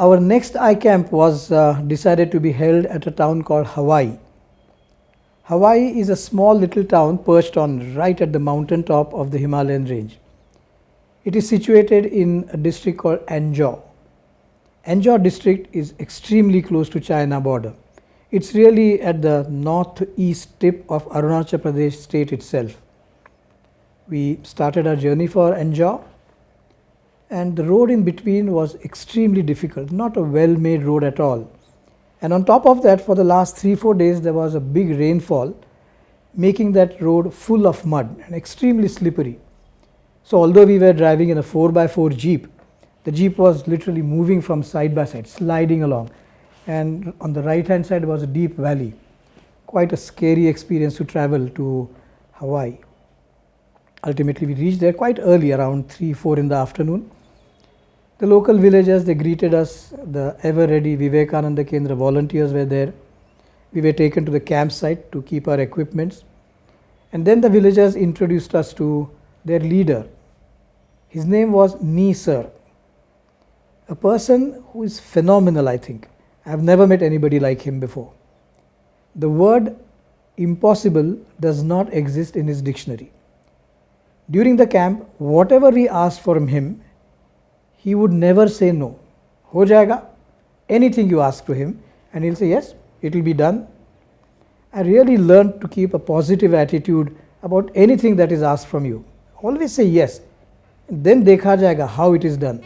Our next I camp was decided to be held at a town called Hawaii. Hawaii is a small little town perched on right at the mountain top of the Himalayan range. It is situated in a district called Anjaw. Anjaw district is extremely close to China border. It's really at the northeast tip of Arunachal Pradesh state itself. We started our journey for Anjaw, and the road in between was extremely difficult, not a well-made road at all. And on top of that, for the last 3-4 days, there was a big rainfall, making that road full of mud and extremely slippery. So although we were driving in a 4x4 Jeep, the Jeep was literally moving from side by side, sliding along. And on the right hand side was a deep valley. Quite a scary experience to travel to Hawaii. Ultimately, we reached there quite early, around 3-4 in the afternoon. The local villagers, they greeted us. The ever-ready Vivekananda Kendra volunteers were there. We were taken to the campsite to keep our equipments. And then the villagers introduced us to their leader. His name was Nee Sir, a person who is phenomenal, I think. I have never met anybody like him before. The word impossible does not exist in his dictionary. During the camp, whatever we asked from him, he would never say no. Ho jayega, anything you ask to him, and he'll say yes, it will be done. I really learned to keep a positive attitude about anything that is asked from you. Always say yes, and then dekha jayega how it is done.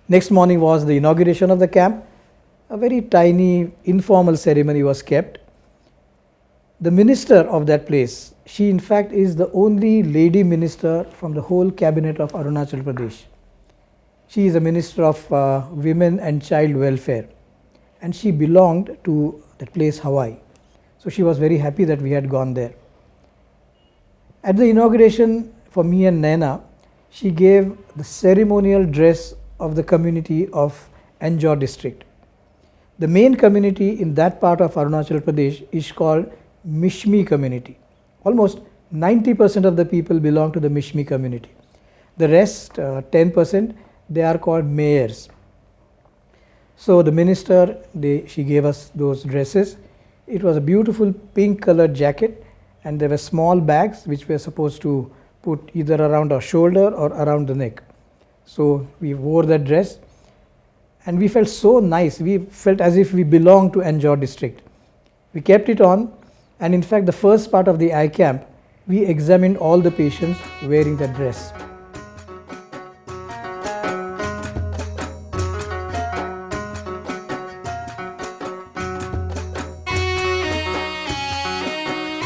Next morning was the inauguration of the camp. A very tiny informal ceremony was kept. The minister of that place, she in fact is the only lady minister from the whole cabinet of Arunachal Pradesh. She is a minister of women and child welfare, and she belonged to that place Hawaii. So she was very happy that we had gone there. At the inauguration for me and Naina, she gave the ceremonial dress of the community of Anjaw district. The main community in that part of Arunachal Pradesh is called Mishmi community. Almost 90% of the people belong to the Mishmi community. The rest, 10%, they are called mayors. So the minister, she gave us those dresses. It was a beautiful pink colored jacket, and there were small bags which we were supposed to put either around our shoulder or around the neck. So we wore that dress, and we felt so nice. We felt as if we belonged to Anjaw district. We kept it on, and in fact the first part of the I camp, we examined all the patients wearing that dress.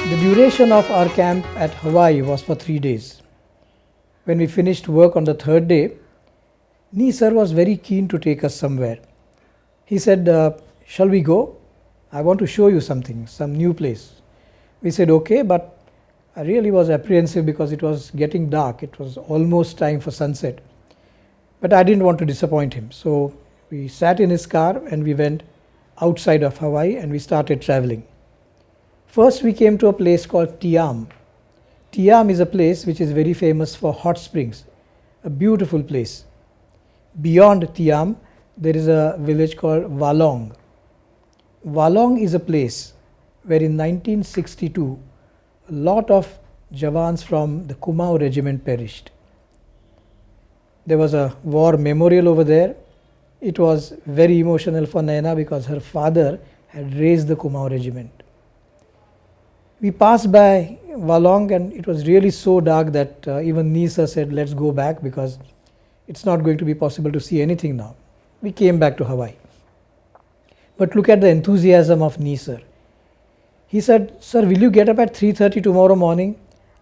The duration of our camp at Hawaii was for 3 days. When we finished work on the 3rd day, Nee Sir was very keen to take us somewhere. He said, shall we go? I want to show you something, some new place. We said okay, but I really was apprehensive because it was getting dark. It was almost time for sunset. But I didn't want to disappoint him. So we sat in his car and we went outside of Hawaii and we started traveling. First we came to a place called Tiam. Tiam is a place which is very famous for hot springs, a beautiful place. Beyond Tiam, there is a village called Walong. Walong is a place where in 1962, a lot of Jawans from the Kumaon regiment perished. There was a war memorial over there. It was very emotional for Naina because her father had raised the Kumaon regiment. We passed by Walong and it was really so dark that even Nee Sir said, let's go back because it's not going to be possible to see anything now. We came back to Hawaii. But look at the enthusiasm of Nee Sir. He said, sir, will you get up at 3:30 tomorrow morning?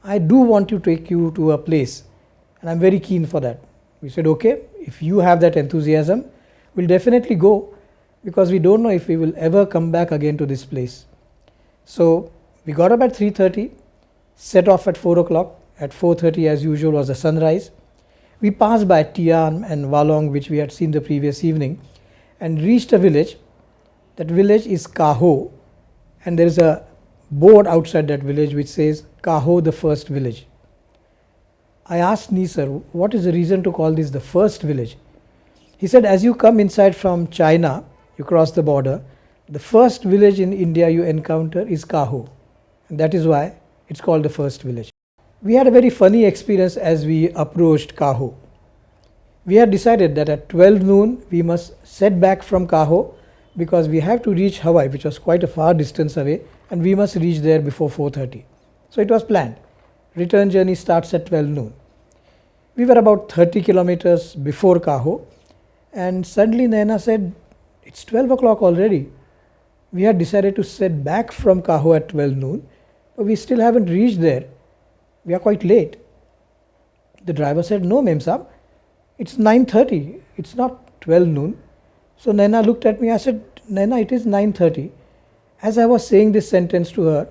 I do want to take you to a place and I'm very keen for that. We said, okay, if you have that enthusiasm, we'll definitely go because we don't know if we will ever come back again to this place. So we got up at 3:30, set off at 4 o'clock. At 4:30 as usual was the sunrise. We passed by Tiam and Walong, which we had seen the previous evening, and reached a village. That village is Kaho, and there is a board outside that village which says Kaho, the first village. I asked Nisar, what is the reason to call this the first village? He said, as you come inside from China, you cross the border, the first village in India you encounter is Kaho. And that is why it's called the first village. We had a very funny experience as we approached Kaho. We had decided that at 12 noon we must set back from Kaho because we have to reach Hawaii, which was quite a far distance away, and we must reach there before 4:30. So it was planned. Return journey starts at 12 noon. We were about 30 kilometers before Kaho, and suddenly Naina said, it's 12 o'clock already. We had decided to set back from Kaho at 12 noon, but we still haven't reached there. We are quite late. The driver said, no, Mem Saab, it's 9:30, it's not 12 noon. So Naina looked at me, I said, Naina, it is 9:30. As I was saying this sentence to her,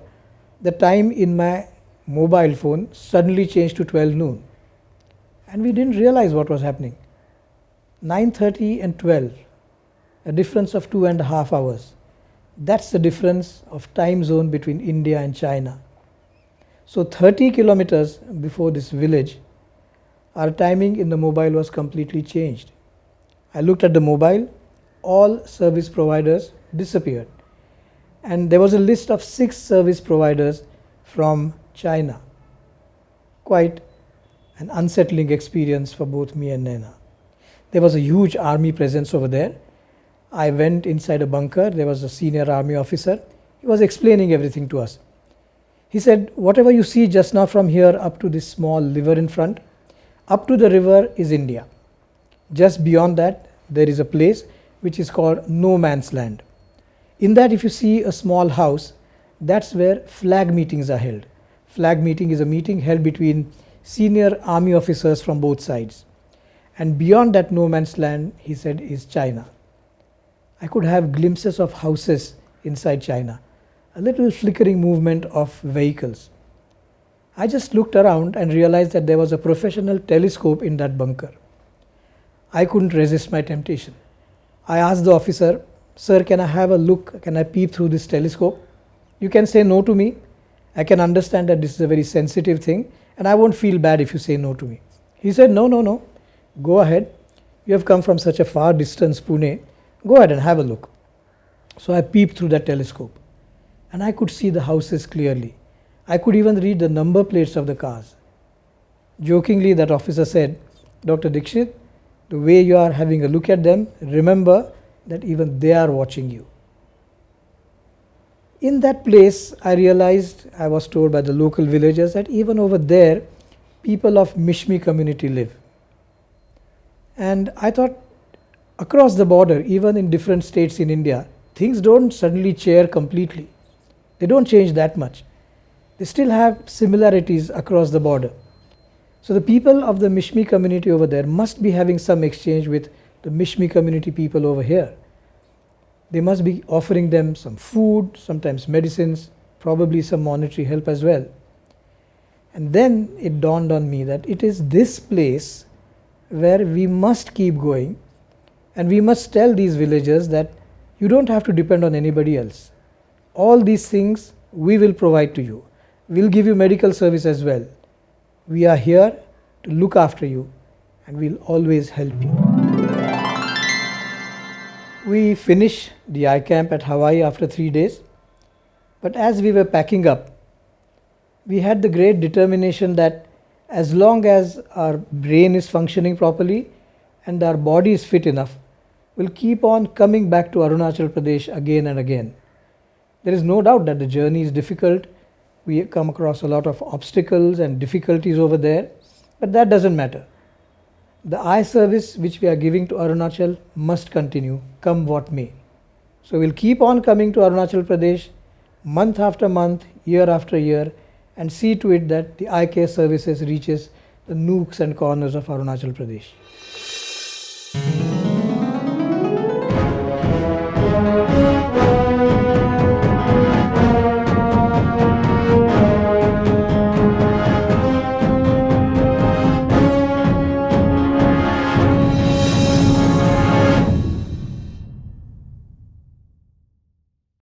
the time in my mobile phone suddenly changed to 12 noon. And we didn't realize what was happening. 9:30 and 12, a difference of 2.5 hours. That's the difference of time zone between India and China. So 30 kilometers before this village, our timing in the mobile was completely changed. I looked at the mobile, all service providers disappeared. And there was a list of 6 service providers from China. Quite an unsettling experience for both me and Naina. There was a huge army presence over there. I went inside a bunker. There was a senior army officer. He was explaining everything to us. He said, whatever you see just now from here up to this small river in front, up to the river is India. Just beyond that, there is a place which is called No Man's Land. In that, if you see a small house, that's where flag meetings are held. Flag meeting is a meeting held between senior army officers from both sides. And beyond that no man's land, he said, is China. I could have glimpses of houses inside China, a little flickering movement of vehicles. I just looked around and realized that there was a professional telescope in that bunker. I couldn't resist my temptation. I asked the officer, sir, can I have a look? Can I peep through this telescope? You can say no to me. I can understand that this is a very sensitive thing and I won't feel bad if you say no to me. He said, no. Go ahead. You have come from such a far distance, Pune. Go ahead and have a look. So I peeped through that telescope and I could see the houses clearly. I could even read the number plates of the cars. Jokingly, that officer said, Dr. Dixit, the way you are having a look at them, remember that even they are watching you. In that place, I realized, I was told by the local villagers, that even over there, people of Mishmi community live. And I thought, across the border, even in different states in India, things don't suddenly change completely. They don't change that much. They still have similarities across the border. So the people of the Mishmi community over there must be having some exchange with the Mishmi community people over here. They must be offering them some food, sometimes medicines, probably some monetary help as well. And then it dawned on me that it is this place where we must keep going, and we must tell these villagers that you don't have to depend on anybody else. All these things we will provide to you. We'll give you medical service as well. We are here to look after you and we'll always help you. We finished the I camp at Hawaii after 3 days, but as we were packing up, we had the great determination that as long as our brain is functioning properly and our body is fit enough, we'll keep on coming back to Arunachal Pradesh again and again. There is no doubt that the journey is difficult. We come across a lot of obstacles and difficulties over there, but that doesn't matter. The eye service which we are giving to Arunachal must continue, come what may. So we'll keep on coming to Arunachal Pradesh month after month, year after year, and see to it that the eye care services reaches the nooks and corners of Arunachal Pradesh.